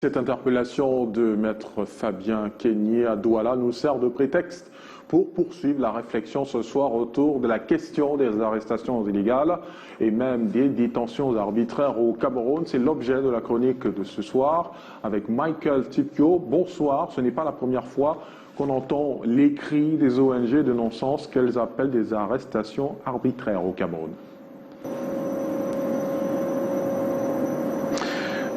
Cette interpellation de maître Fabien Kenyé à Douala nous sert de prétexte pour poursuivre la réflexion ce soir autour de la question des arrestations illégales et même des détentions arbitraires au Cameroun. C'est l'objet de la chronique de ce soir avec Michael Tipio. Bonsoir, ce n'est pas la première fois qu'on entend les cris des ONG de non-sens qu'elles appellent des arrestations arbitraires au Cameroun.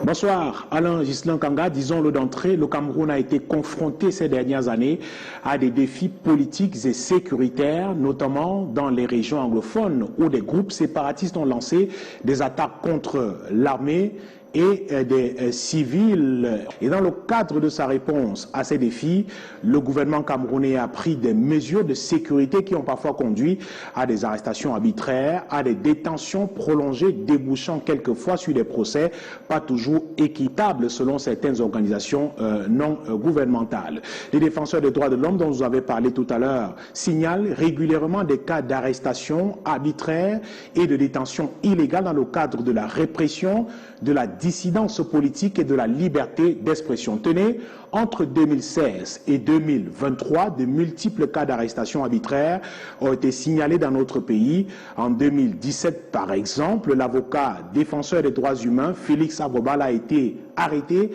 Bonsoir, Alain Ghislain Kanga. Disons-le d'entrée, le Cameroun a été confronté ces dernières années à des défis politiques et sécuritaires, notamment dans les régions anglophones où des groupes séparatistes ont lancé des attaques contre l'armée et des civils. Et dans le cadre de sa réponse à ces défis, le gouvernement camerounais a pris des mesures de sécurité qui ont parfois conduit à des arrestations arbitraires, à des détentions prolongées, débouchant quelquefois sur des procès pas toujours équitables selon certaines organisations non gouvernementales. Les défenseurs des droits de l'homme dont vous avez parlé tout à l'heure signalent régulièrement des cas d'arrestation arbitraire et de détention illégale dans le cadre de la répression, de la dissidence politique et de la liberté d'expression. Tenez, entre 2016 et 2023, de multiples cas d'arrestation arbitraire ont été signalés dans notre pays. En 2017, par exemple, l'avocat défenseur des droits humains, Félix Agobal, a été arrêté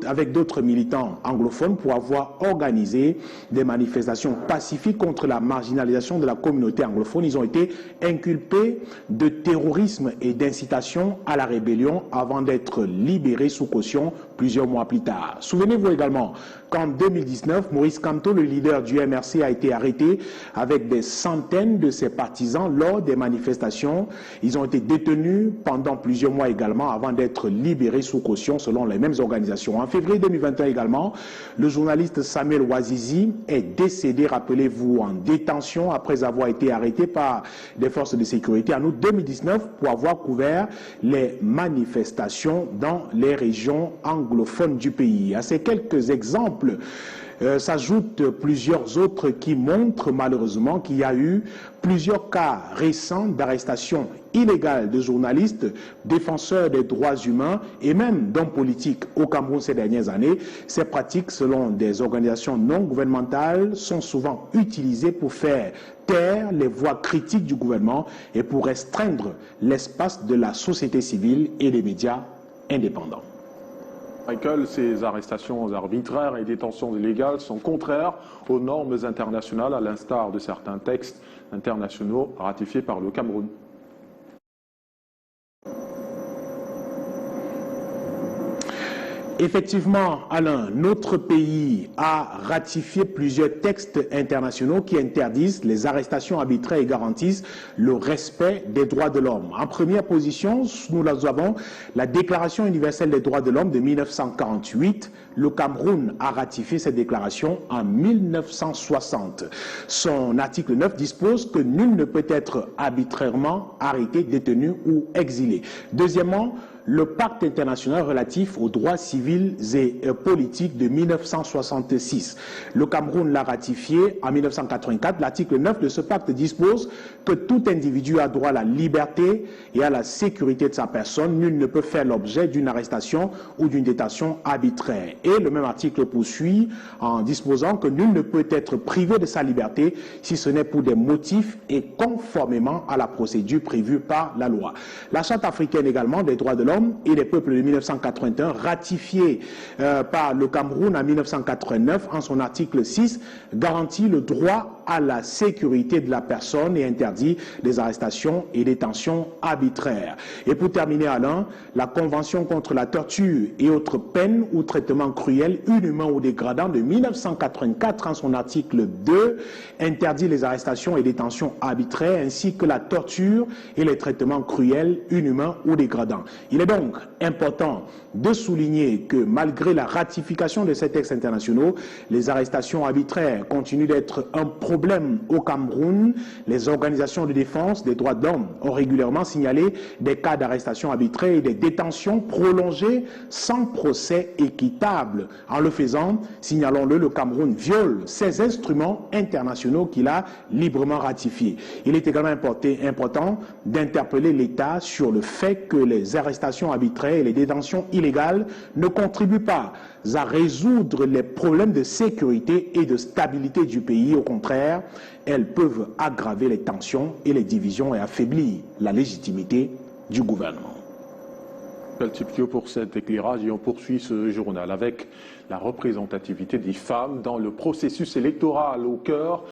avec d'autres militants anglophones pour avoir organisé des manifestations pacifiques contre la marginalisation de la communauté anglophone. Ils ont été inculpés de terrorisme et d'incitation à la rébellion avant d'être libérés sous caution plusieurs mois plus tard. Souvenez-vous également qu'en 2019, Maurice Kamto, le leader du MRC, a été arrêté avec des centaines de ses partisans lors des manifestations. Ils ont été détenus pendant plusieurs mois également avant d'être libérés sous caution selon les mêmes organisations. En février 2021 également, le journaliste Samuel Ouazizi est décédé, rappelez-vous, en détention après avoir été arrêté par des forces de sécurité en août 2019 pour avoir couvert les manifestations dans les régions anglophones du pays. À ces quelques exemples s'ajoutent plusieurs autres qui montrent malheureusement qu'il y a eu plusieurs cas récents d'arrestation illégale de journalistes, défenseurs des droits humains et même d'hommes politiques au Cameroun ces dernières années. Ces pratiques, selon des organisations non gouvernementales, sont souvent utilisées pour faire taire les voix critiques du gouvernement et pour restreindre l'espace de la société civile et des médias indépendants. Michael, ces arrestations arbitraires et détentions illégales sont contraires aux normes internationales, à l'instar de certains textes internationaux ratifiés par le Cameroun. Effectivement, Alain, notre pays a ratifié plusieurs textes internationaux qui interdisent les arrestations arbitraires et garantissent le respect des droits de l'homme. En première position, nous avons la Déclaration universelle des droits de l'homme de 1948. Le Cameroun a ratifié cette déclaration en 1960. Son article 9 dispose que nul ne peut être arbitrairement arrêté, détenu ou exilé. Deuxièmement, le pacte international relatif aux droits civils et politiques de 1966. Le Cameroun l'a ratifié en 1984. L'article 9 de ce pacte dispose que tout individu a droit à la liberté et à la sécurité de sa personne. Nul ne peut faire l'objet d'une arrestation ou d'une détention arbitraire. Et le même article poursuit en disposant que nul ne peut être privé de sa liberté si ce n'est pour des motifs et conformément à la procédure prévue par la loi. La Charte africaine également des droits de l'homme et des peuples de 1981, ratifié par le Cameroun en 1989 en son article 6, garantit le droit à la sécurité de la personne et interdit les arrestations et détentions arbitraires. Et pour terminer, Alain, la Convention contre la torture et autres peines ou traitements cruels, inhumains ou dégradants de 1984 en son article 2 interdit les arrestations et détentions arbitraires ainsi que la torture et les traitements cruels, inhumains ou dégradants. Il est donc important de souligner que malgré la ratification de ces textes internationaux, les arrestations arbitraires continuent d'être un problème problème au Cameroun. Les organisations de défense des droits de l'homme ont régulièrement signalé des cas d'arrestation arbitraire et des détentions prolongées sans procès équitable. En le faisant, signalons-le, le Cameroun viole ces instruments internationaux qu'il a librement ratifiés. Il est également important d'interpeller l'État sur le fait que les arrestations arbitraires et les détentions illégales ne contribuent pas à résoudre les problèmes de sécurité et de stabilité du pays. Au contraire, elles peuvent aggraver les tensions et les divisions et affaiblir la légitimité du gouvernement. Peltipio pour cet éclairage et on poursuit ce journal avec la représentativité des femmes dans le processus électoral au cœur